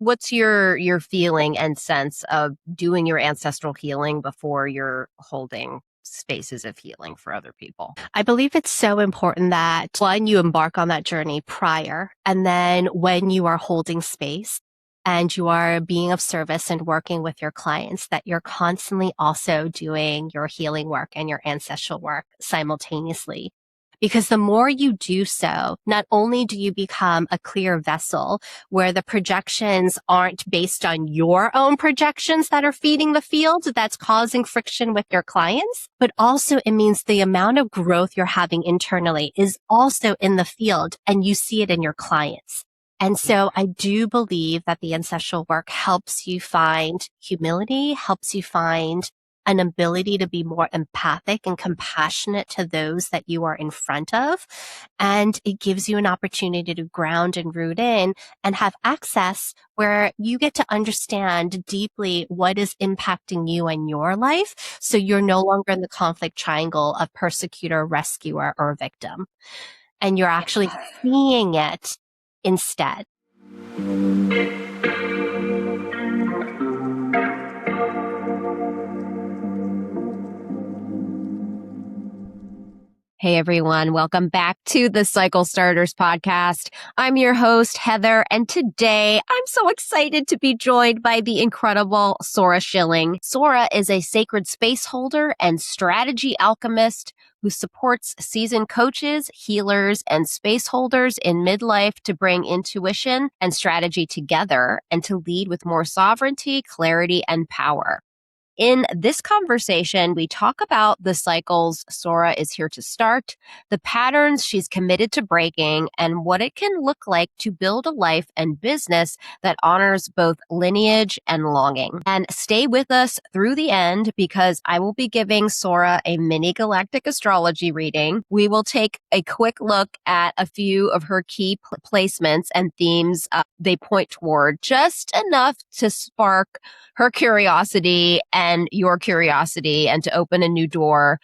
What's your feeling and sense of doing your ancestral healing before you're holding spaces of healing for other people? I believe it's so important that one, you embark on that journey prior, and then when you are holding space and you are being of service and working with your clients, that you're constantly also doing your healing work and your ancestral work simultaneously. Because the more you do so, not only do you become a clear vessel where the projections aren't based on your own projections that are feeding the field that's causing friction with your clients, but also it means the amount of growth you're having internally is also in the field and you see it in your clients. And so I do believe that the ancestral work helps you find humility, helps you find an ability to be more empathic and compassionate to those that you are in front of. And it gives you an opportunity to ground and root in and have access where you get to understand deeply what is impacting you and your life. So you're no longer in the conflict triangle of persecutor, rescuer, or victim. And you're actually seeing it instead. Hey everyone, welcome back to the Cycle Starters podcast. I'm your host, Heather, and today I'm so excited to be joined by the incredible Sora Schilling. Sora is a sacred space holder and strategy alchemist who supports seasoned coaches, healers, and space holders in midlife to bring intuition and strategy together and to lead with more sovereignty, clarity, and power. In this conversation, we talk about the cycles Sora is here to start, the patterns she's committed to breaking, and what it can look like to build a life and business that honors both lineage and longing. And stay with us through the end because I will be giving Sora a mini galactic astrology reading. We will take a quick look at a few of her key placements and themes they point toward, just enough to spark her curiosity and your curiosity and to open a new door,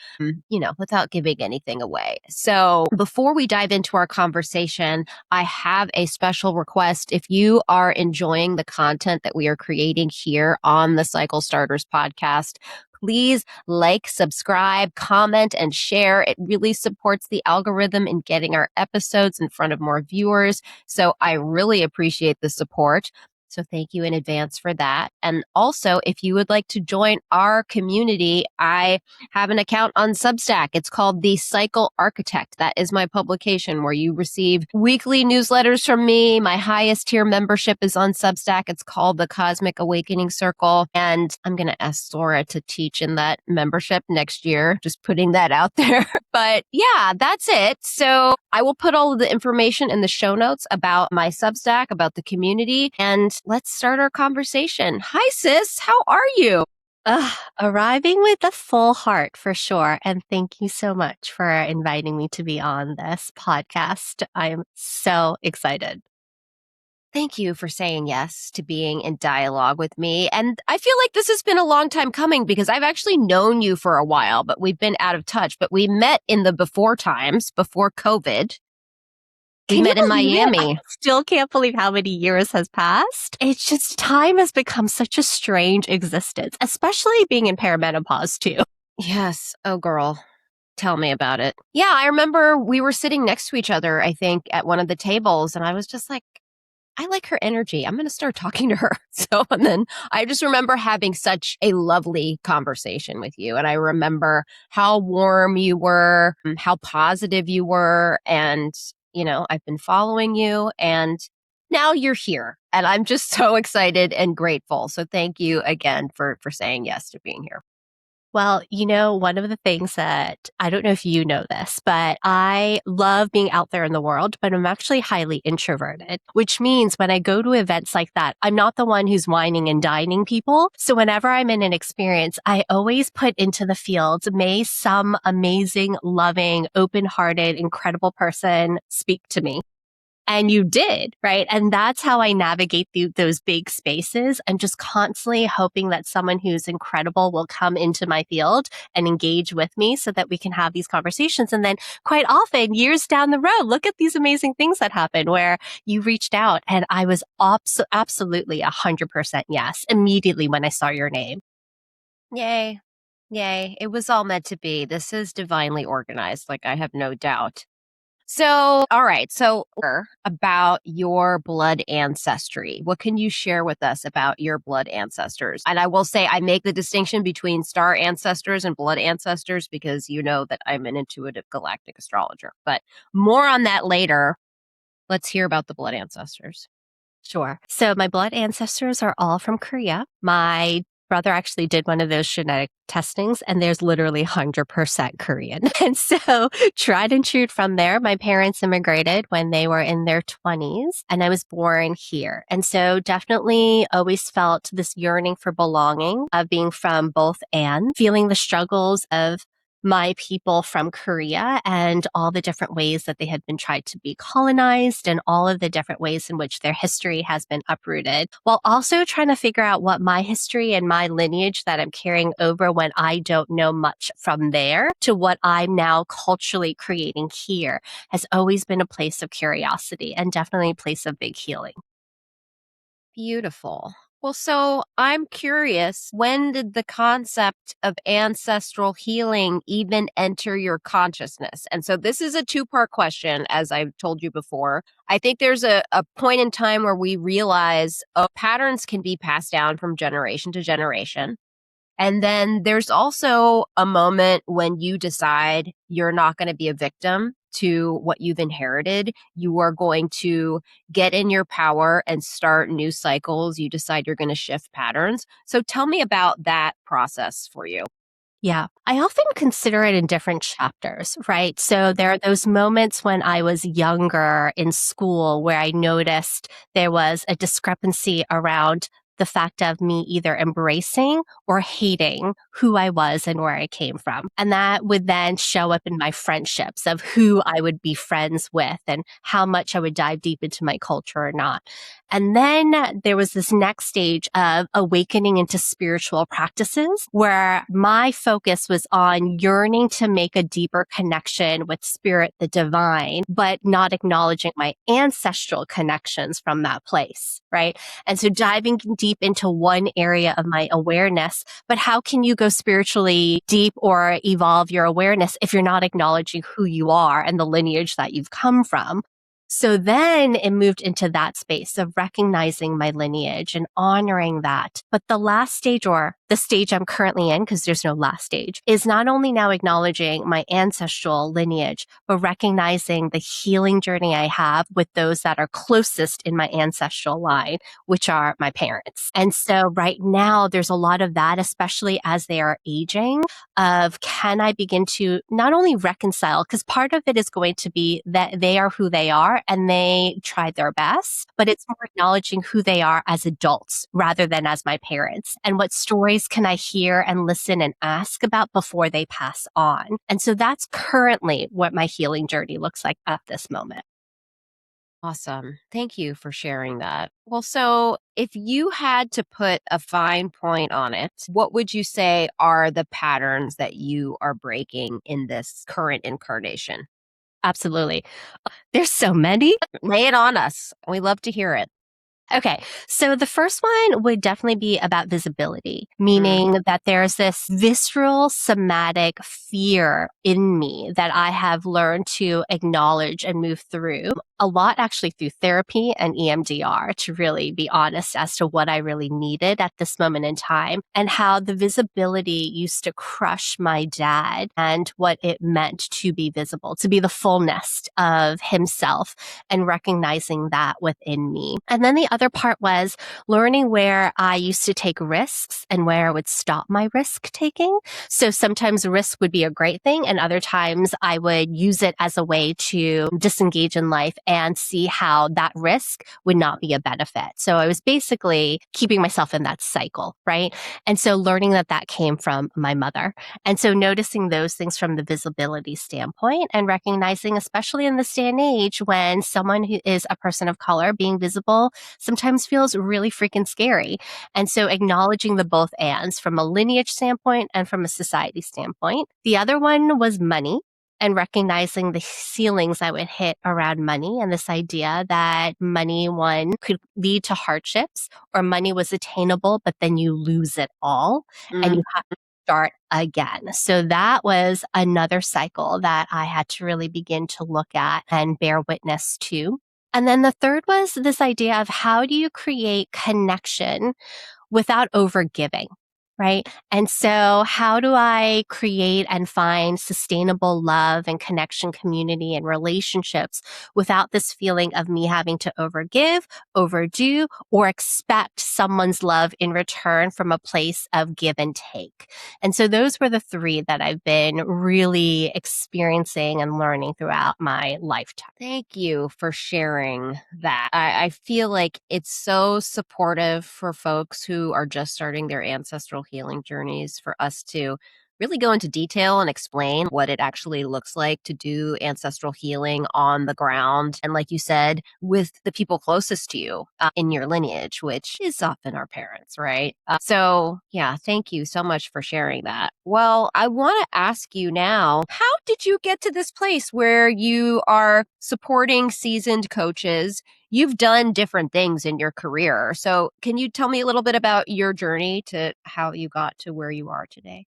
without giving anything away. So before we dive into our conversation, I have a special request. If you are enjoying the content that we are creating here on the Cycle Starters podcast, please like, subscribe, comment, and share. It really supports the algorithm in getting our episodes in front of more viewers. So I really appreciate the support. So thank you in advance for that. And also, if you would like to join our community, I have an account on Substack. It's called The Cycle Architect. That is my publication where you receive weekly newsletters from me. My highest tier membership is on Substack. It's called the Cosmic Awakening Circle. And I'm going to ask Sora to teach in that membership next year, just putting that out there. But yeah, that's it. So I will put all of the information in the show notes about my Substack, about the community, and let's start our conversation. Hi, sis. How are you? Arriving with a full heart for sure. And thank you so much for inviting me to be on this podcast. I'm so excited. Thank you for saying yes to being in dialogue with me. And I feel like this has been a long time coming because I've actually known you for a while, but we've been out of touch. But we met in the before times, before COVID. We met in Miami. I still can't believe how many years has passed. It's just time has become such a strange existence, especially being in perimenopause too. Yes. Oh, girl. Tell me about it. Yeah, I remember we were sitting next to each other, I think, at one of the tables, and I was just like, I like her energy. I'm going to start talking to her. And then I just remember having such a lovely conversation with you. And I remember how warm you were, how positive you were. And, I've been following you and now you're here. And I'm just so excited and grateful. So thank you again for saying yes to being here. Well, one of the things that I don't know if you know this, but I love being out there in the world, but I'm actually highly introverted, which means when I go to events like that, I'm not the one who's whining and dining people. So whenever I'm in an experience, I always put into the field, may some amazing, loving, open-hearted, incredible person speak to me. And you did, right? And that's how I navigate through those big spaces. I'm just constantly hoping that someone who's incredible will come into my field and engage with me so that we can have these conversations. And then quite often, years down the road, look at these amazing things that happen where you reached out and I was absolutely 100% yes immediately when I saw your name. Yay. Yay. It was all meant to be. This is divinely organized, like I have no doubt. So, all right. So, about your blood ancestry, what can you share with us about your blood ancestors? And I will say, I make the distinction between star ancestors and blood ancestors because you know that I'm an intuitive galactic astrologer. But more on that later. Let's hear about the blood ancestors. Sure. So my blood ancestors are all from Korea. My brother actually did one of those genetic testings and there's literally 100% Korean. And so tried and true from there. My parents immigrated when they were in their 20s and I was born here. And so definitely always felt this yearning for belonging of being from both and feeling the struggles of my people from Korea and all the different ways that they had been tried to be colonized and all of the different ways in which their history has been uprooted, while also trying to figure out what my history and my lineage that I'm carrying over when I don't know much from there to what I'm now culturally creating here has always been a place of curiosity and definitely a place of big healing. Beautiful. Well, so I'm curious, when did the concept of ancestral healing even enter your consciousness? And so this is a two-part question, as I've told you before. I think there's a point in time where we realize patterns can be passed down from generation to generation. And then there's also a moment when you decide you're not going to be a victim to what you've inherited. You are going to get in your power and start new cycles. You decide you're going to shift patterns. So tell me about that process for you. Yeah, I often consider it in different chapters, right? So there are those moments when I was younger in school where I noticed there was a discrepancy around the fact of me either embracing or hating who I was and where I came from. And that would then show up in my friendships of who I would be friends with and how much I would dive deep into my culture or not. And then there was this next stage of awakening into spiritual practices where my focus was on yearning to make a deeper connection with spirit, the divine, but not acknowledging my ancestral connections from that place, right? And so diving deep into one area of my awareness, but how can you go spiritually deep or evolve your awareness if you're not acknowledging who you are and the lineage that you've come from? So then it moved into that space of recognizing my lineage and honoring that. But the last stage, or the stage I'm currently in, because there's no last stage, is not only now acknowledging my ancestral lineage, but recognizing the healing journey I have with those that are closest in my ancestral line, which are my parents. And so right now there's a lot of that, especially as they are aging, of can I begin to not only reconcile, because part of it is going to be that they are who they are and they tried their best, but it's more acknowledging who they are as adults rather than as my parents. And what stories can I hear and listen and ask about before they pass on? And so that's currently what my healing journey looks like at this moment. Awesome. Thank you for sharing that. Well, so if you had to put a fine point on it, what would you say are the patterns that you are breaking in this current incarnation? Absolutely. There's so many. Lay it on us. We love to hear it. Okay. So the first one would definitely be about visibility, meaning that there's this visceral somatic fear in me that I have learned to acknowledge and move through a lot actually through therapy and EMDR to really be honest as to what I really needed at this moment in time and how the visibility used to crush my dad and what it meant to be visible, to be the fullness of himself and recognizing that within me. And then the other part was learning where I used to take risks and where I would stop my risk taking. So sometimes risk would be a great thing and other times I would use it as a way to disengage in life and see how that risk would not be a benefit. So I was basically keeping myself in that cycle, right? And so learning that that came from my mother. And so noticing those things from the visibility standpoint and recognizing, especially in this day and age, when someone who is a person of color being visible sometimes feels really freaking scary. And so acknowledging the both ands from a lineage standpoint and from a society standpoint. The other one was money and recognizing the ceilings I would hit around money and this idea that money, one, could lead to hardships or money was attainable, but then you lose it all and you have to start again. So that was another cycle that I had to really begin to look at and bear witness to. And then the third was this idea of how do you create connection without overgiving, right? And so how do I create and find sustainable love and connection, community and relationships without this feeling of me having to overgive, overdo, or expect someone's love in return from a place of give and take? And so those were the three that I've been really experiencing and learning throughout my lifetime. Thank you for sharing that. I feel like it's so supportive for folks who are just starting their ancestral healing journeys for us to really go into detail and explain what it actually looks like to do ancestral healing on the ground. And like you said, with the people closest to you in your lineage, which is often our parents, right? So yeah, thank you so much for sharing that. Well, I want to ask you now, how did you get to this place where you are supporting seasoned coaches? You've done different things in your career. So can you tell me a little bit about your journey to how you got to where you are today?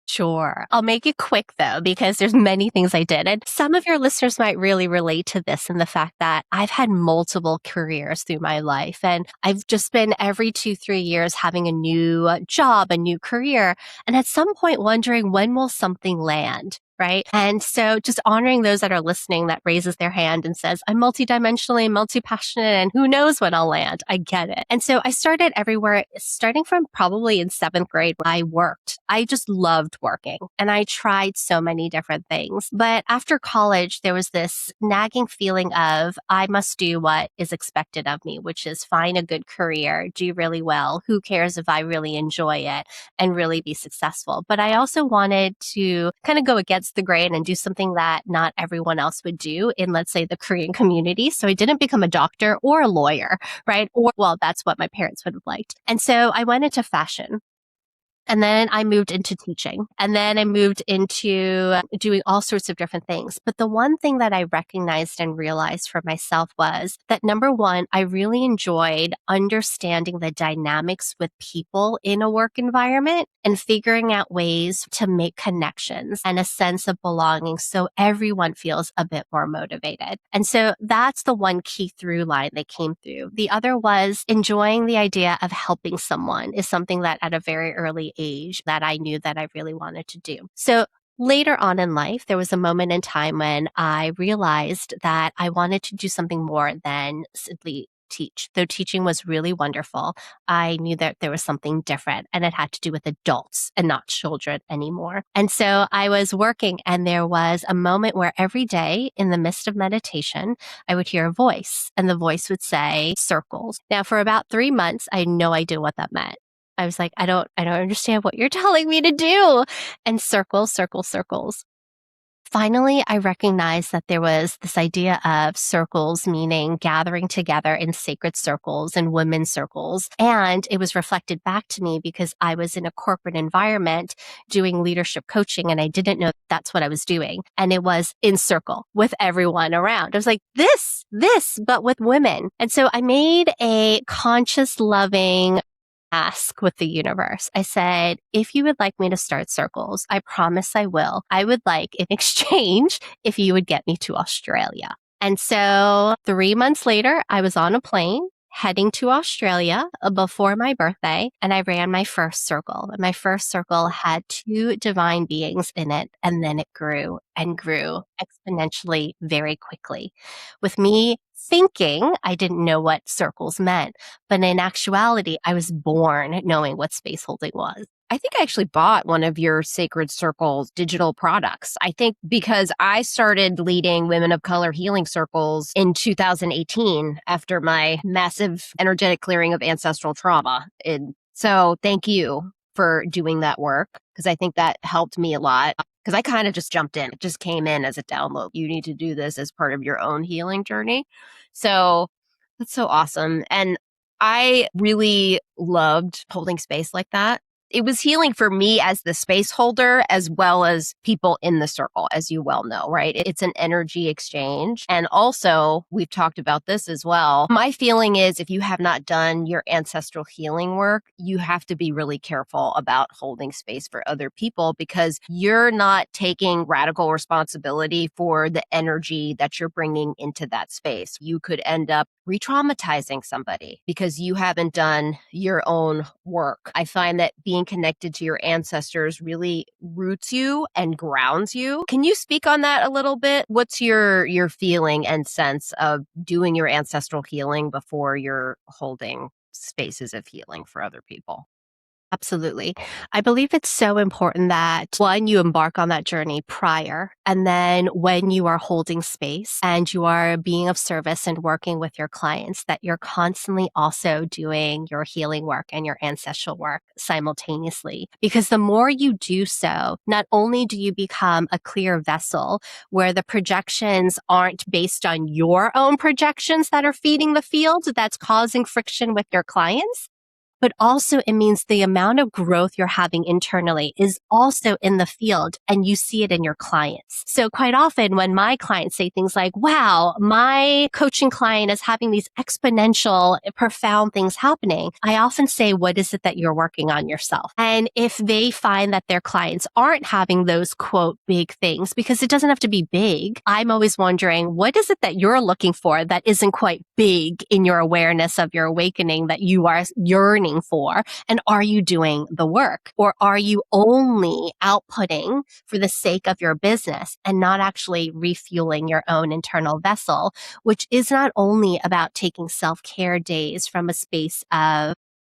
Sure. I'll make it quick though, because there's many things I did. And some of your listeners might really relate to this in the fact that I've had multiple careers through my life. And I've just been every 2-3 years having a new job, a new career. And at some point wondering, when will something land? Right. And so just honoring those that are listening that raises their hand and says, I'm multidimensionally, multi-passionate, and who knows when I'll land. I get it. And so I started everywhere, starting from probably in 7th grade. I worked. I just loved working and I tried so many different things. But after college, there was this nagging feeling of I must do what is expected of me, which is find a good career, do really well. Who cares if I really enjoy it and really be successful? But I also wanted to kind of go against the grain and do something that not everyone else would do in, let's say, the Korean community. So I didn't become a doctor or a lawyer, right? Or, well, that's what my parents would have liked. And so I went into fashion. And then I moved into teaching. And then I moved into doing all sorts of different things. But the one thing that I recognized and realized for myself was that number one, I really enjoyed understanding the dynamics with people in a work environment and figuring out ways to make connections and a sense of belonging so everyone feels a bit more motivated. And so that's the one key through line that came through. The other was enjoying the idea of helping someone is something that at a very early age that I knew that I really wanted to do. So later on in life, there was a moment in time when I realized that I wanted to do something more than simply teach. Though teaching was really wonderful, I knew that there was something different and it had to do with adults and not children anymore. And so I was working and there was a moment where every day in the midst of meditation, I would hear a voice and the voice would say circles. Now for about 3 months, I had no idea what that meant. I was like, I don't understand what you're telling me to do. And circles, circles, circles. Finally, I recognized that there was this idea of circles, meaning gathering together in sacred circles and women's circles. And it was reflected back to me because I was in a corporate environment doing leadership coaching and I didn't know that's what I was doing. And it was in circle with everyone around. I was like, this, but with women. And so I made a conscious, loving ask with the universe. I said, if you would like me to start circles, I promise I will. I would like in exchange if you would get me to Australia. And so 3 months later, I was on a plane heading to Australia before my birthday, and I ran my first circle. And my first circle had 2 divine beings in it, and then it grew and grew exponentially very quickly. With me thinking I didn't know what circles meant. But in actuality, I was born knowing what space holding was. I think I actually bought one of your Sacred Circles digital products. I think because I started leading women of color healing circles in 2018 after my massive energetic clearing of ancestral trauma. And so thank you for doing that work because I think that helped me a lot. Because I kind of just jumped in. It just came in as a download. You need to do this as part of your own healing journey. So that's so awesome. And I really loved holding space like that. It was healing for me as the space holder, as well as people in the circle, as you well know, right? It's an energy exchange. And also, we've talked about this as well. My feeling is if you have not done your ancestral healing work, you have to be really careful about holding space for other people because you're not taking radical responsibility for the energy that you're bringing into that space. You could end up re-traumatizing somebody because you haven't done your own work. I find that being connected to your ancestors really roots you and grounds you. Can you speak on that a little bit? What's your feeling and sense of doing your ancestral healing before you're holding spaces of healing for other people? Absolutely. I believe it's so important that one, you embark on that journey prior. And then when you are holding space and you are being of service and working with your clients, that you're constantly also doing your healing work and your ancestral work simultaneously. Because the more you do so, not only do you become a clear vessel where the projections aren't based on your own projections that are feeding the field that's causing friction with your clients, but also it means the amount of growth you're having internally is also in the field and you see it in your clients. So quite often when my clients say things like, wow, my coaching client is having these exponential, profound things happening, I often say, what is it that you're working on yourself? And if they find that their clients aren't having those quote big things, because it doesn't have to be big, I'm always wondering, what is it that you're looking for that isn't quite big in your awareness of your awakening that you are yearning for? And are you doing the work? Or are you only outputting for the sake of your business and not actually refueling your own internal vessel, which is not only about taking self-care days from a space of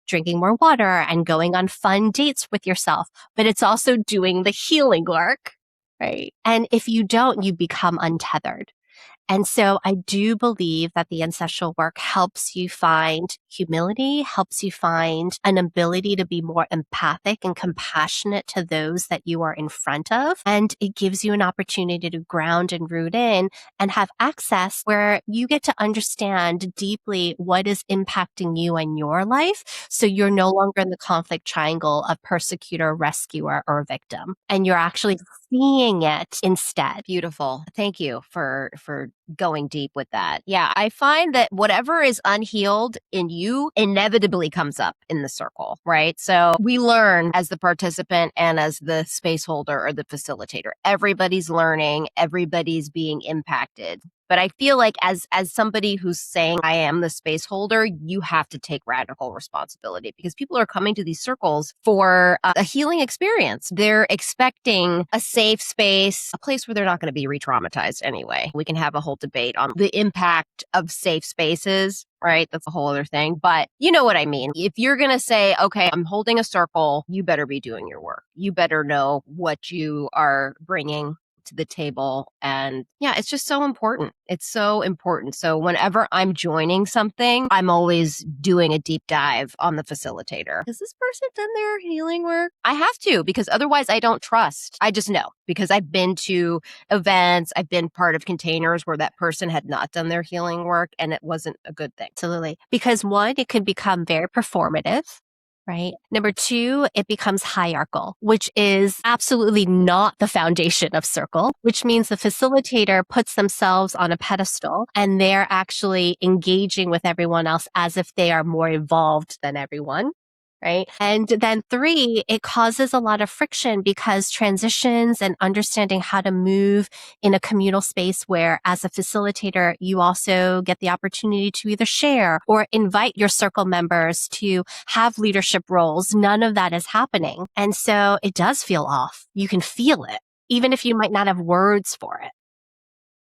drinking more water and going on fun dates with yourself, but it's also doing the healing work, right? And if you don't, you become untethered. And so I do believe that the ancestral work helps you find humility, helps you find an ability to be more empathic and compassionate to those that you are in front of. And it gives you an opportunity to ground and root in and have access where you get to understand deeply what is impacting you and your life. So you're no longer in the conflict triangle of persecutor, rescuer, or victim. And you're actually seeing it instead. Beautiful. Thank you for going deep with that. Yeah, I find that whatever is unhealed in you inevitably comes up in the circle, right? So we learn as the participant and as the space holder or the facilitator. Everybody's learning, everybody's being impacted. But I feel like as somebody who's saying I am the space holder, you have to take radical responsibility because people are coming to these circles for a healing experience. They're expecting a safe space, a place where they're not going to be re-traumatized anyway. We can have a whole debate on the impact of safe spaces, right? That's a whole other thing. But you know what I mean. If you're going to say, okay, I'm holding a circle, you better be doing your work. You better know what you are bringing to the table. And yeah, it's just so important. It's so important. So whenever I'm joining something, I'm always doing a deep dive on the facilitator. Has this person done their healing work? I have to, because otherwise I don't trust. I just know because I've been to events, I've been part of containers where that person had not done their healing work and it wasn't a good thing. Absolutely. Because one, it can become very performative. Right. Number two, it becomes hierarchical, which is absolutely not the foundation of circle, which means the facilitator puts themselves on a pedestal and they're actually engaging with everyone else as if they are more evolved than everyone. Right. And then three, it causes a lot of friction because transitions and understanding how to move in a communal space where as a facilitator, you also get the opportunity to either share or invite your circle members to have leadership roles. None of that is happening. And so it does feel off. You can feel it, even if you might not have words for it.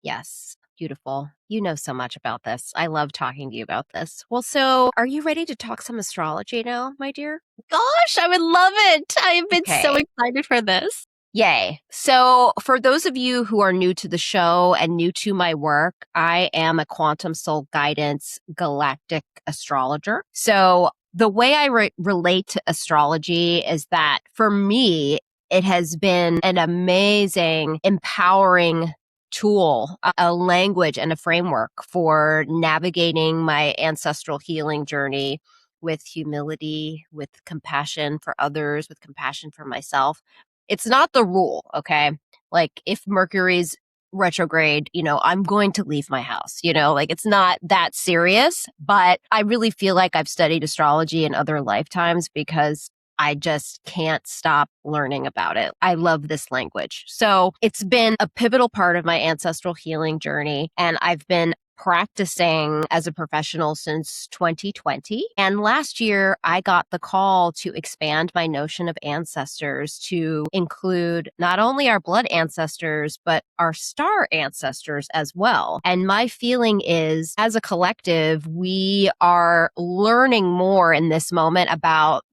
Yes. Beautiful. You know so much about this. I love talking to you about this. Well, so are you ready to talk some astrology now, my dear? Gosh, I would love it. I've been so Okay. excited for this. Yay. So, for those of you who are new to the show and new to my work, I am a quantum soul guidance galactic astrologer. So, the way I relate to astrology is that for me, it has been an amazing, empowering tool, a language and a framework for navigating my ancestral healing journey with humility, with compassion for others, with compassion for myself. It's not the rule, okay? Like if Mercury's retrograde, I'm going to leave my house, like it's not that serious, but I really feel like I've studied astrology in other lifetimes because I just can't stop learning about it. I love this language. So it's been a pivotal part of my ancestral healing journey, and I've been practicing as a professional since 2020. And last year, I got the call to expand my notion of ancestors to include not only our blood ancestors, but our star ancestors as well. And my feeling is, as a collective, we are learning more in this moment about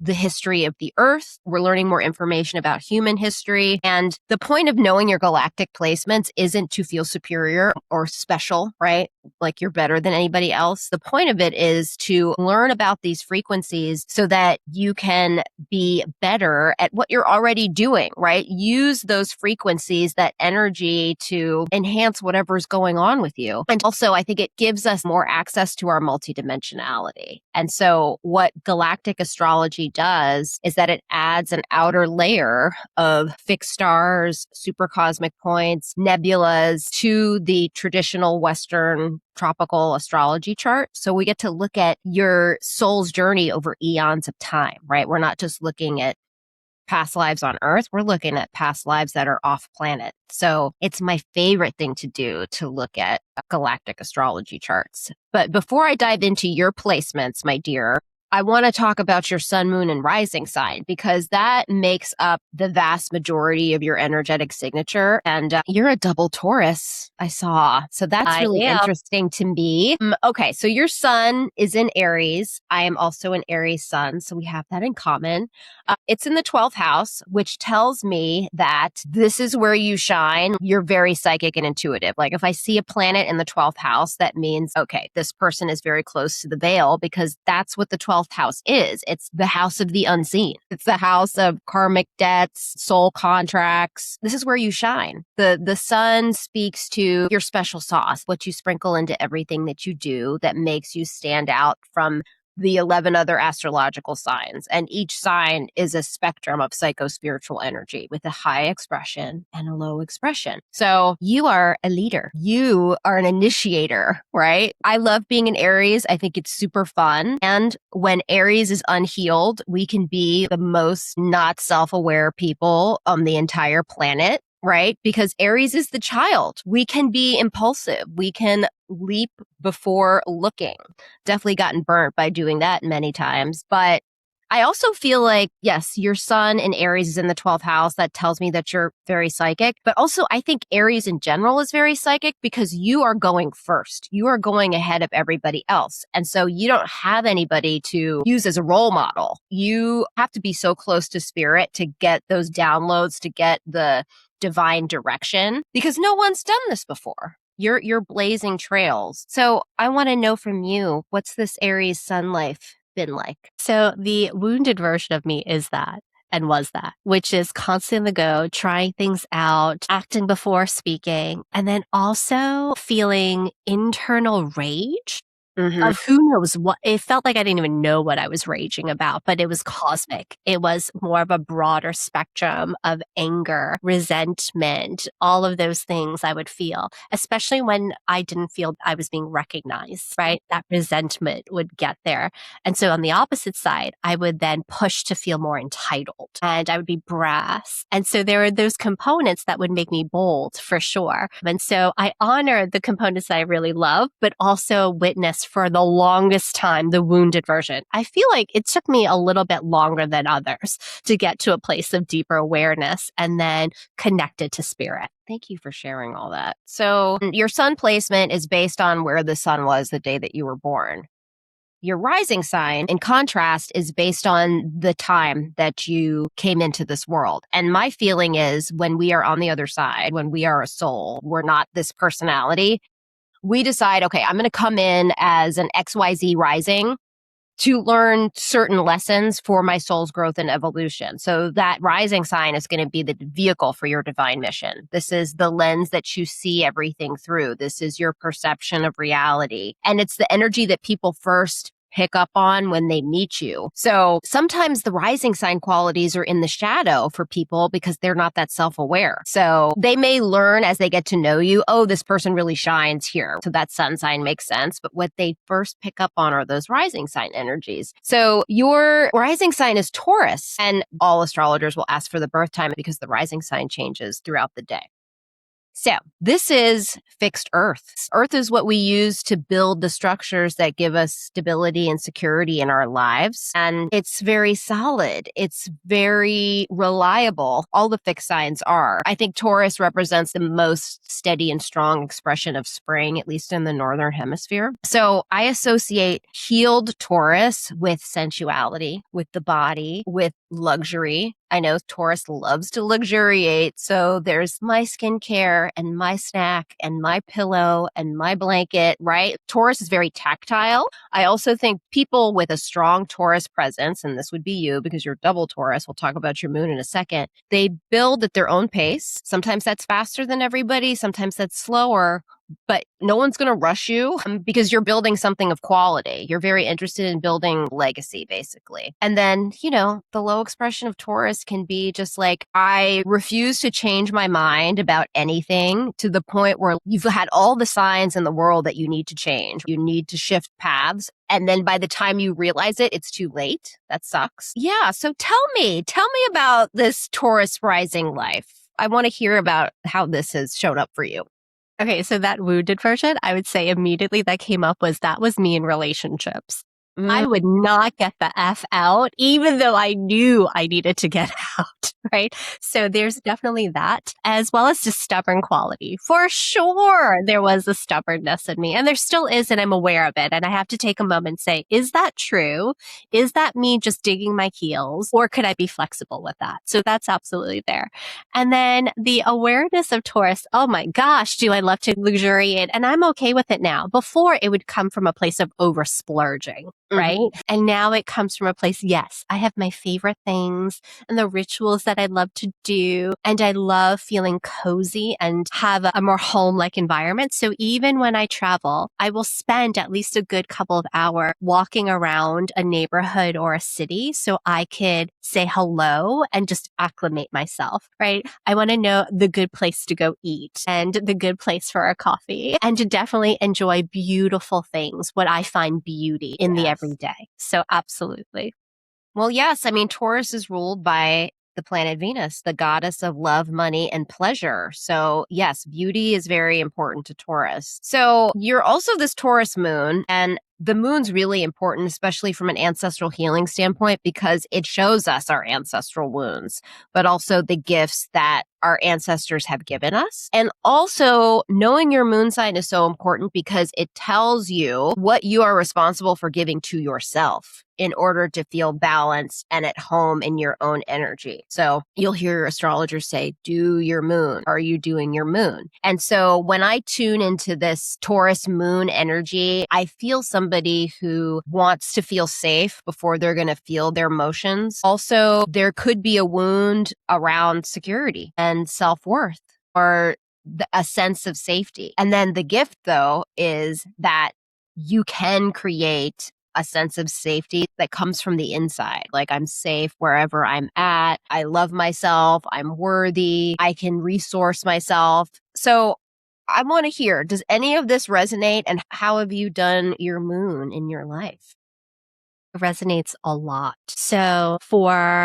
the history of the earth. We're learning more information about human history. And the point of knowing your galactic placements isn't to feel superior or special, right? Like you're better than anybody else. The point of it is to learn about these frequencies so that you can be better at what you're already doing, right? Use those frequencies, that energy to enhance whatever's going on with you. And also, I think it gives us more access to our multidimensionality. And so what galactic astrology does is that it adds an outer layer of fixed stars, supercosmic points, nebulas to the traditional Western tropical astrology chart. So we get to look at your soul's journey over eons of time, right? We're not just looking at past lives on Earth. We're looking at past lives that are off planet. So it's my favorite thing to do to look at galactic astrology charts. But before I dive into your placements, my dear, I want to talk about your sun, moon, and rising sign because that makes up the vast majority of your energetic signature. And you're a double Taurus, I saw. So that's really interesting to me. Okay, so your sun is in Aries. I am also an Aries sun. So we have that in common. It's in the 12th house, which tells me that this is where you shine. You're very psychic and intuitive. Like if I see a planet in the 12th house, that means, okay, this person is very close to the veil because that's what the 12th house is. It's the house of the unseen. It's the house of karmic debts, soul contracts. This is where you shine. The sun speaks to your special sauce, what you sprinkle into everything that you do that makes you stand out from the 11 other astrological signs. And each sign is a spectrum of psycho-spiritual energy with a high expression and a low expression. So you are a leader. You are an initiator, right? I love being an Aries. I think it's super fun. And when Aries is unhealed, we can be the most not self-aware people on the entire planet. Right? Because Aries is the child. We can be impulsive. We can leap before looking. Definitely gotten burnt by doing that many times. But I also feel like, yes, your sun in Aries is in the 12th house. That tells me that you're very psychic. But also, I think Aries in general is very psychic because you are going first. You are going ahead of everybody else. And so you don't have anybody to use as a role model. You have to be so close to spirit to get those downloads, to get the divine direction because no one's done this before. You're blazing trails. So I want to know from you, what's this Aries sun life been like? So the wounded version of me is that and was that, which is constant on the go, trying things out, acting before speaking, and then also feeling internal rage. Of who knows what. It felt like I didn't even know what I was raging about, but it was cosmic. It was more of a broader spectrum of anger, resentment, all of those things I would feel, especially when I didn't feel I was being recognized, right? That resentment would get there. And so on the opposite side, I would then push to feel more entitled and I would be brass. And so there are those components that would make me bold for sure. And so I honor the components that I really love, but also witness for the longest time the wounded version. I feel like it took me a little bit longer than others to get to a place of deeper awareness and then connected to spirit. Thank you for sharing all that. So your sun placement is based on where the sun was the day that you were born. Your rising sign, in contrast, is based on the time that you came into this world. And my feeling is when we are on the other side, when we are a soul, we're not this personality. We decide, okay, I'm going to come in as an XYZ rising to learn certain lessons for my soul's growth and evolution. So that rising sign is going to be the vehicle for your divine mission. This is the lens that you see everything through. This is your perception of reality. And it's the energy that people first pick up on when they meet you. So sometimes the rising sign qualities are in the shadow for people because they're not that self-aware. So they may learn as they get to know you, oh, this person really shines here. So that sun sign makes sense. But what they first pick up on are those rising sign energies. So your rising sign is Taurus, and all astrologers will ask for the birth time because the rising sign changes throughout the day. So this is fixed Earth. Earth is what we use to build the structures that give us stability and security in our lives. And it's very solid. It's very reliable. All the fixed signs are. I think Taurus represents the most steady and strong expression of spring, at least in the Northern Hemisphere. So I associate healed Taurus with sensuality, with the body, with luxury. I know Taurus loves to luxuriate. So there's my skincare and my snack and my pillow and my blanket, right? Taurus is very tactile. I also think people with a strong Taurus presence, and this would be you because you're double Taurus, we'll talk about your moon in a second, they build at their own pace. Sometimes that's faster than everybody. Sometimes that's slower. But no one's going to rush you because you're building something of quality. You're very interested in building legacy, basically. And then, the low expression of Taurus can be just like, I refuse to change my mind about anything to the point where you've had all the signs in the world that you need to change. You need to shift paths. And then by the time you realize it, it's too late. That sucks. Yeah. So tell me about this Taurus rising life. I want to hear about how this has shown up for you. Okay, so that wounded version, I would say immediately that came up that was me in relationships. I would not get the F out, even though I knew I needed to get out, right? So there's definitely that, as well as just stubborn quality. For sure, there was a stubbornness in me, and there still is, and I'm aware of it. And I have to take a moment and say, is that true? Is that me just digging my heels? Or could I be flexible with that? So that's absolutely there. And then the awareness of Taurus, oh my gosh, do I love to luxuriate? And I'm okay with it now. Before, it would come from a place of over splurging. Right. Mm-hmm. And now it comes from a place, yes, I have my favorite things and the rituals that I love to do. And I love feeling cozy and have a more home-like environment. So even when I travel, I will spend at least a good couple of hours walking around a neighborhood or a city so I could say hello and just acclimate myself, right? I want to know the good place to go eat and the good place for a coffee and to definitely enjoy beautiful things, what I find beauty in the everyday. So absolutely. Well, yes. I mean, Taurus is ruled by the planet Venus, the goddess of love, money, and pleasure. So yes, beauty is very important to Taurus. So you're also this Taurus moon, and the moon's really important, especially from an ancestral healing standpoint, because it shows us our ancestral wounds, but also the gifts that our ancestors have given us. And also knowing your moon sign is so important because it tells you what you are responsible for giving to yourself in order to feel balanced and at home in your own energy. So you'll hear astrologers say, do your moon. Are you doing your moon? And so when I tune into this Taurus moon energy, I feel somebody who wants to feel safe before they're going to feel their emotions. Also, there could be a wound around security and self-worth or a sense of safety. And then the gift, though, is that you can create a sense of safety that comes from the inside. Like, I'm safe wherever I'm at. I love myself. I'm worthy. I can resource myself. So I want to hear, does any of this resonate? And how have you done your moon in your life? resonates a lot. So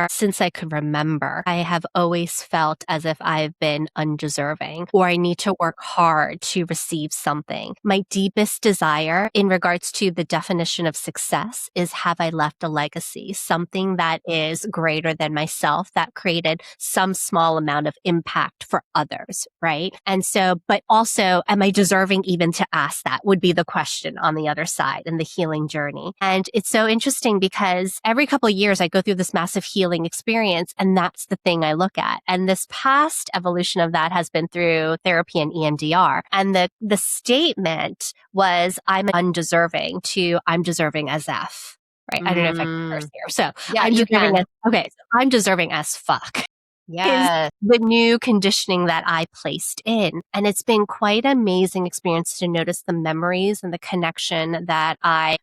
since I could remember, I have always felt as if I've been undeserving or I need to work hard to receive something. My deepest desire in regards to the definition of success is, have I left a legacy, something that is greater than myself, that created some small amount of impact for others, right? And so, but also, am I deserving even to ask that, would be the question on the other side in the healing journey. And it's so interesting because every couple of years I go through this massive healing experience, and that's the thing I look at. And this past evolution of that has been through therapy and EMDR. And the statement was, I'm undeserving to I'm deserving as F. Right. I don't know if I can curse here. So Yeah, I'm you deserving can. as, okay. So I'm deserving as fuck is Yeah. the new conditioning that I placed in. And it's been quite an amazing experience to notice the memories and the connection that I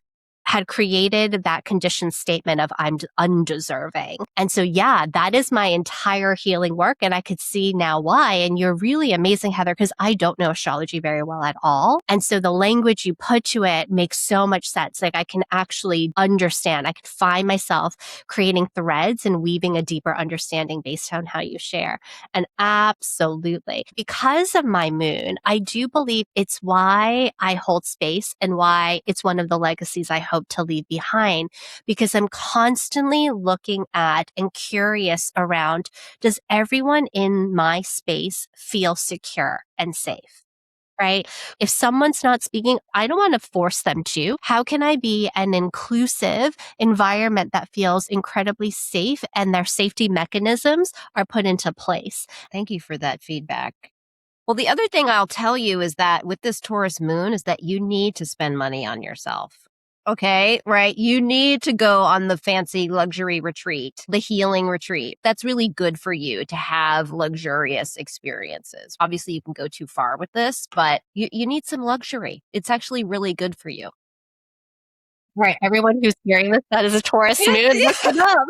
had created that conditioned statement of I'm undeserving. And so, yeah, that is my entire healing work. And I could see now why. And you're really amazing, Heather, because I don't know astrology very well at all. And so the language you put to it makes so much sense. Like I can actually understand. I could find myself creating threads and weaving a deeper understanding based on how you share. And absolutely, because of my moon, I do believe it's why I hold space and why it's one of the legacies I hope to leave behind, because I'm constantly looking at and curious around, does everyone in my space feel secure and safe? Right? If someone's not speaking, I don't want to force them to. How can I be an inclusive environment that feels incredibly safe and their safety mechanisms are put into place? Thank you for that feedback. Well, the other thing I'll tell you is that with this Taurus moon is that you need to spend money on yourself. Okay, right? You need to go on the fancy luxury retreat, the healing retreat. That's really good for you to have luxurious experiences. Obviously, you can go too far with this, but you need some luxury. It's actually really good for you. Right. Everyone who's hearing this, that is a Taurus moon. Look it up.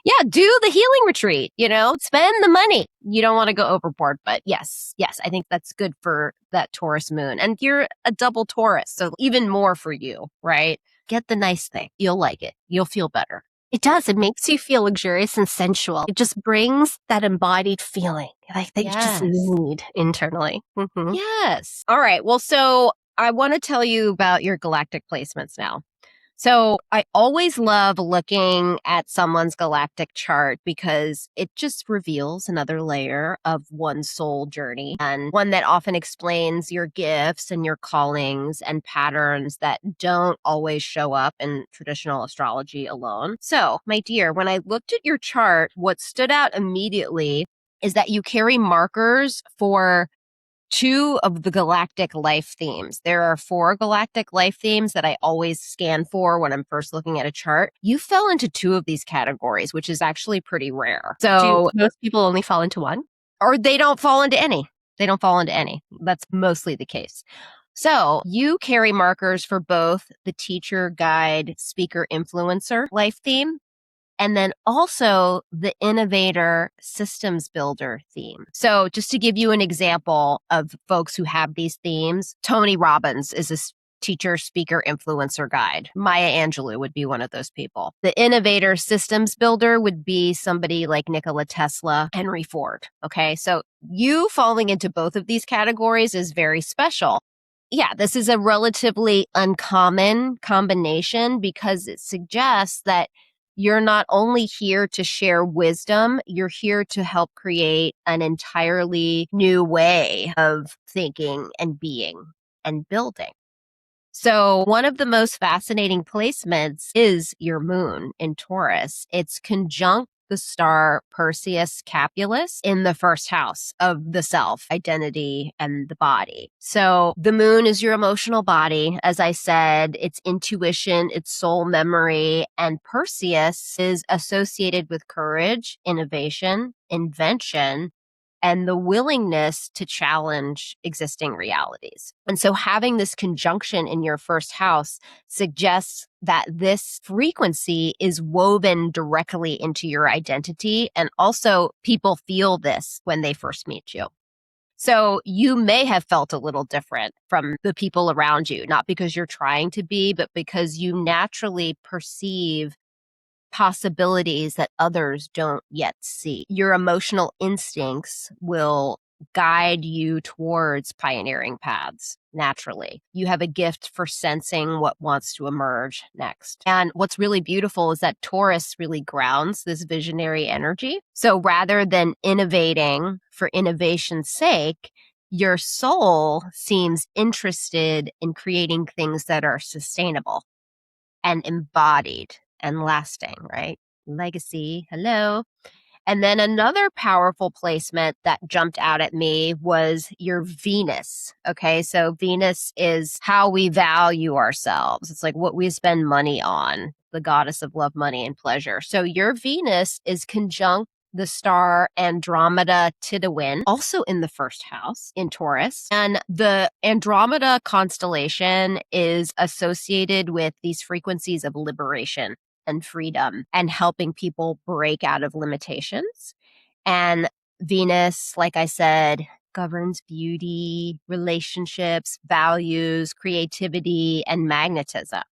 Yeah, do the healing retreat, spend the money. You don't want to go overboard, but yes, I think that's good for that Taurus moon. And you're a double Taurus, so even more for you, right? Get the nice thing. You'll like it. You'll feel better. It does. It makes you feel luxurious and sensual. It just brings that embodied feeling like that you just need internally. Mm-hmm. Yes. All right. Well, so I want to tell you about your galactic placements now. So I always love looking at someone's galactic chart because it just reveals another layer of one's soul journey, and one that often explains your gifts and your callings and patterns that don't always show up in traditional astrology alone. So, my dear, when I looked at your chart, what stood out immediately is that you carry markers for two of the galactic life themes. There are 4 galactic life themes that I always scan for when I'm first looking at a chart. You fell into 2 of these categories, which is actually pretty rare. So most people only fall into one? Or they don't fall into any. They don't fall into any. That's mostly the case. So you carry markers for both the teacher, guide, speaker, influencer life theme, and then also the innovator systems builder theme. So just to give you an example of folks who have these themes, Tony Robbins is a teacher, speaker, influencer guide. Maya Angelou would be one of those people. The innovator systems builder would be somebody like Nikola Tesla, Henry Ford. Okay. So you falling into both of these categories is very special. Yeah, this is a relatively uncommon combination because it suggests that you're not only here to share wisdom, you're here to help create an entirely new way of thinking and being and building. So one of the most fascinating placements is your moon in Taurus. It's conjunct the star Perseus Capulus in the first house of the self, identity, and the body. So the moon is your emotional body. As I said, it's intuition, it's soul memory, and Perseus is associated with courage, innovation, invention, and the willingness to challenge existing realities. And so having this conjunction in your first house suggests that this frequency is woven directly into your identity. And also people feel this when they first meet you. So you may have felt a little different from the people around you, not because you're trying to be, but because you naturally perceive possibilities that others don't yet see. Your emotional instincts will guide you towards pioneering paths naturally. You have a gift for sensing what wants to emerge next. And what's really beautiful is that Taurus really grounds this visionary energy. So rather than innovating for innovation's sake, your soul seems interested in creating things that are sustainable and embodied and lasting, right? Legacy. Hello. And then another powerful placement that jumped out at me was your Venus. Okay. So Venus is how we value ourselves. It's like what we spend money on, the goddess of love, money, and pleasure. So your Venus is conjunct the star Andromeda Tidewin, also in the first house in Taurus. And the Andromeda constellation is associated with these frequencies of liberation and freedom and helping people break out of limitations. And Venus, like I said, governs beauty, relationships, values, creativity, and magnetism.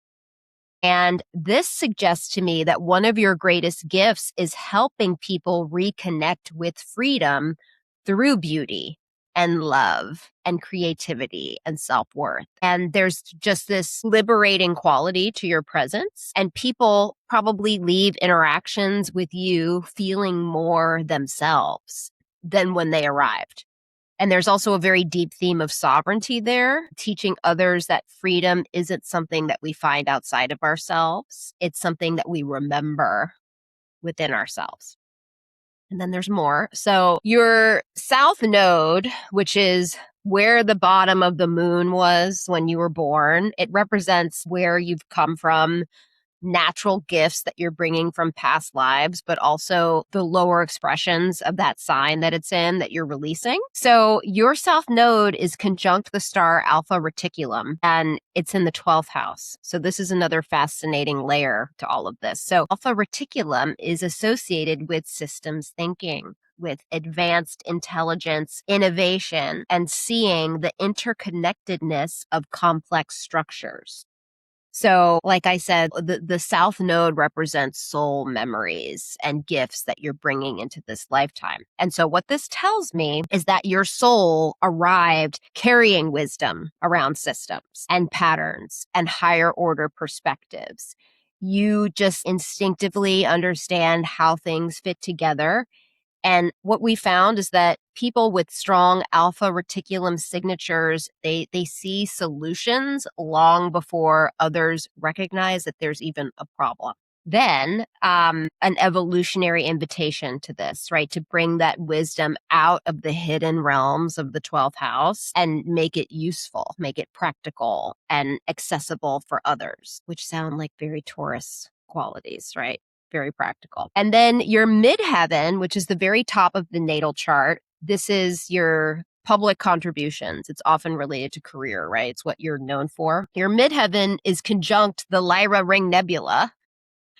And this suggests to me that one of your greatest gifts is helping people reconnect with freedom through beauty and love and creativity and self-worth. And there's just this liberating quality to your presence. And people probably leave interactions with you feeling more themselves than when they arrived. And there's also a very deep theme of sovereignty there, teaching others that freedom isn't something that we find outside of ourselves. It's something that we remember within ourselves. And then there's more. So your south node, which is where the bottom of the moon was when you were born, it represents where you've come from, natural gifts that you're bringing from past lives, but also the lower expressions of that sign that it's in that you're releasing. So your south node is conjunct the star Alpha Reticulum, and it's in the 12th house. So this is another fascinating layer to all of this. So Alpha Reticulum is associated with systems thinking, with advanced intelligence, innovation, and seeing the interconnectedness of complex structures. So, like I said, the South Node represents soul memories and gifts that you're bringing into this lifetime. And so what this tells me is that your soul arrived carrying wisdom around systems and patterns and higher order perspectives. You just instinctively understand how things fit together. And what we found is that people with strong alpha reticulum signatures, they see solutions long before others recognize that there's even a problem. Then an evolutionary invitation to this, right? To bring that wisdom out of the hidden realms of the 12th house and make it useful, make it practical and accessible for others, which sound like very Taurus qualities, right? Very practical. And then your midheaven, which is the very top of the natal chart, this is your public contributions. It's often related to career, right? It's what you're known for. Your midheaven is conjunct the Lyra Ring Nebula,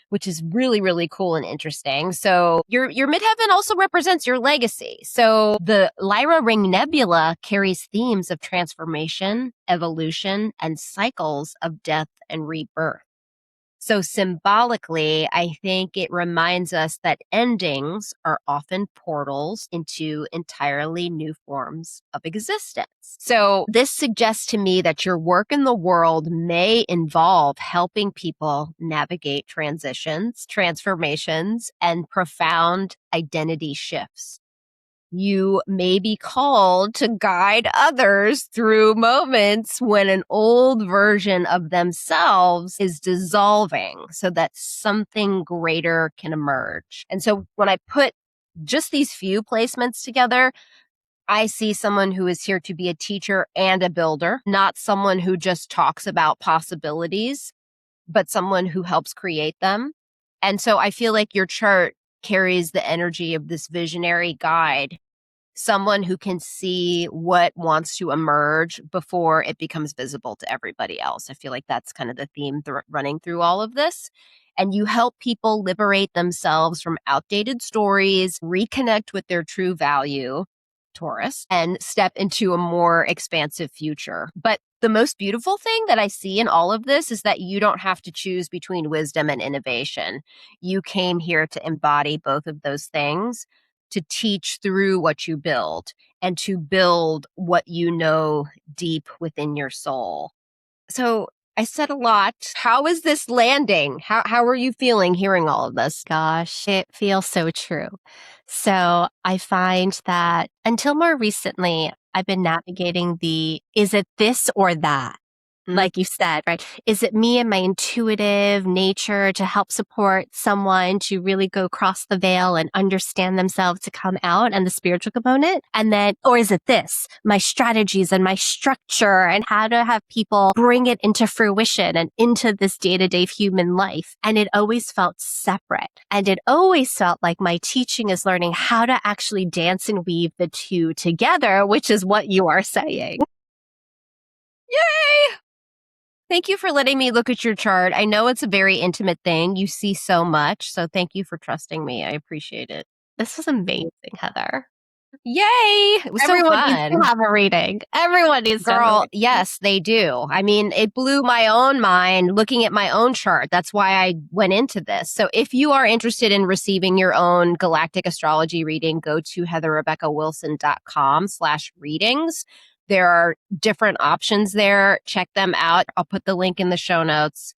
which is really, really cool and interesting. So your midheaven also represents your legacy. So the Lyra Ring Nebula carries themes of transformation, evolution, and cycles of death and rebirth. So symbolically, I think it reminds us that endings are often portals into entirely new forms of existence. So this suggests to me that your work in the world may involve helping people navigate transitions, transformations, and profound identity shifts. You may be called to guide others through moments when an old version of themselves is dissolving so that something greater can emerge. And so when I put just these few placements together, I see someone who is here to be a teacher and a builder, not someone who just talks about possibilities, but someone who helps create them. And so I feel like your chart carries the energy of this visionary guide, someone who can see what wants to emerge before it becomes visible to everybody else. I feel like that's kind of the theme running through all of this. And you help people liberate themselves from outdated stories, reconnect with their true value, Taurus and step into a more expansive future. But the most beautiful thing that I see in all of this is that you don't have to choose between wisdom and innovation. You came here to embody both of those things, to teach through what you build and to build what you know deep within your soul. So I said a lot. How is this landing? How are you feeling hearing all of this? Gosh, it feels so true. So I find that until more recently, I've been navigating the is it this or that? Like you said, right? Is it me and my intuitive nature to help support someone to really go across the veil and understand themselves to come out and the spiritual component? And then, or is it this, my strategies and my structure and how to have people bring it into fruition and into this day-to-day human life? And it always felt separate. And it always felt like my teaching is learning how to actually dance and weave the two together, which is what you are saying. Yay! Thank you for letting me look at your chart. I know it's a very intimate thing. You see so much. So thank you for trusting me. I appreciate it. This was amazing, Heather. Yay! It was Everyone so needs fun. to have a reading. Everyone needs to have a Girl, reading. yes, they do. I mean, it blew my own mind looking at my own chart. That's why I went into this. So if you are interested in receiving your own galactic astrology reading, go to heatherrebeccawilson.com/readings. There are different options there. Check them out. I'll put the link in the show notes.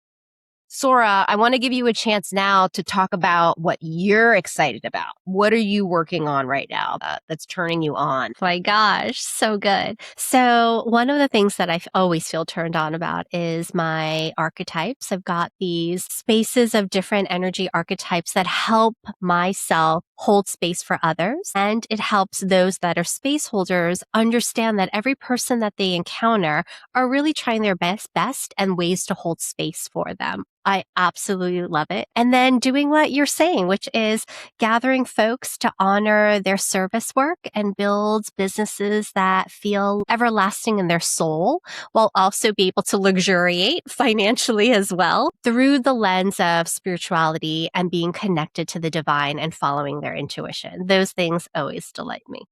Sora, I want to give you a chance now to talk about what you're excited about. What are you working on right now that's turning you on? My gosh, so good. So one of the things that I always feel turned on about is my archetypes. I've got these spaces of different energy archetypes that help myself hold space for others. And it helps those that are space holders understand that every person that they encounter are really trying their best and ways to hold space for them. I absolutely love it. And then doing what you're saying, which is gathering folks to honor their service work and build businesses that feel everlasting in their soul, while also be able to luxuriate financially as well through the lens of spirituality and being connected to the divine and following their intuition. Those things always delight me.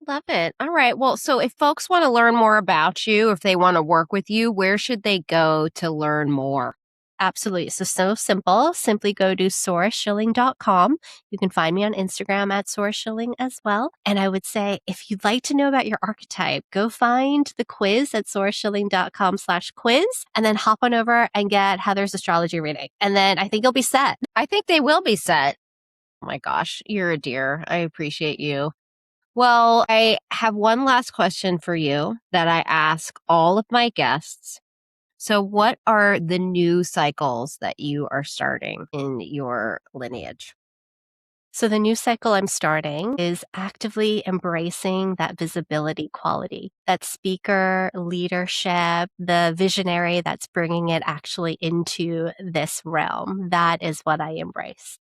Love it. All right. Well, so if folks want to learn more about you, if they want to work with you, where should they go to learn more? Absolutely. So simple. Simply go to soraschilling.com. You can find me on Instagram at Sora Schilling as well. And I would say, if you'd like to know about your archetype, go find the quiz at soraschilling.com/quiz and then hop on over and get Heather's astrology reading. And then I think you'll be set. I think they will be set. Oh my gosh, you're a dear. I appreciate you. Well, I have one last question for you that I ask all of my guests. So what are the new cycles that you are starting in your lineage? So the new cycle I'm starting is actively embracing that visibility quality, that speaker leadership, the visionary that's bringing it actually into this realm. That is what I embrace.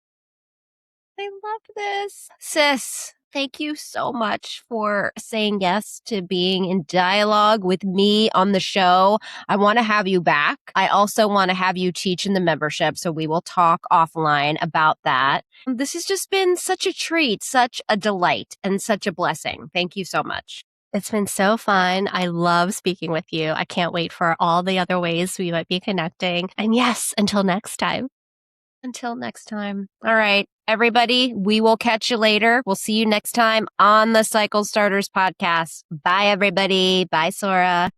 I love this. Sis, thank you so much for saying yes to being in dialogue with me on the show. I want to have you back. I also want to have you teach in the membership, so we will talk offline about that. This has just been such a treat, such a delight, and such a blessing. Thank you so much. It's been so fun. I love speaking with you. I can't wait for all the other ways we might be connecting. And yes, until next time. Until next time. All right, everybody, we will catch you later. We'll see you next time on the Cycle Starters podcast. Bye, everybody. Bye, Sora.